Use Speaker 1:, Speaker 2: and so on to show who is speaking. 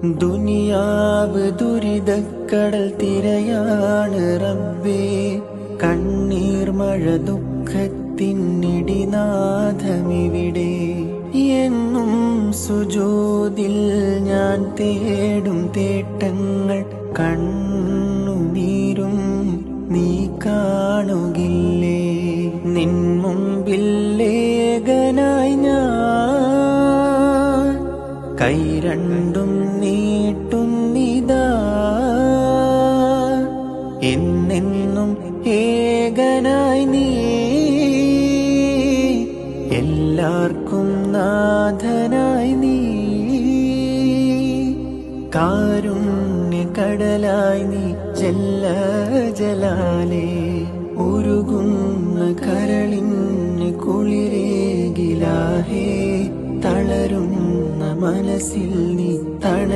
Speaker 1: ദുനിയാവ് ദുരിതക്കടൽ തിരയാണ് റബ്ബേ. കണ്ണീർ മഴ ദുഃഖത്തിനിടിനാഥമിവിടെ. എന്നും സുജൂദിൽ ഞാൻ തേടും തേട്ടങ്ങൾ കണ്ണുനീരും നീ കാണുകില്ലേ. നിൻ മുമ്പിൽ ലേഖനായി ഞാൻ കൈ രണ്ടും നീട്ടുന്നിതാ. എന്നെന്നും ഏകനായി നീ എല്ലാവർക്കും നാഥനായി നീ. കാരുണ്യകടലായി നീ ജല്ല ജലാലേ. ഉരുകുന്ന കരളിന് കുളിരേകിലാഹേ. തളരുന്ന മനസ്സിൽ നീ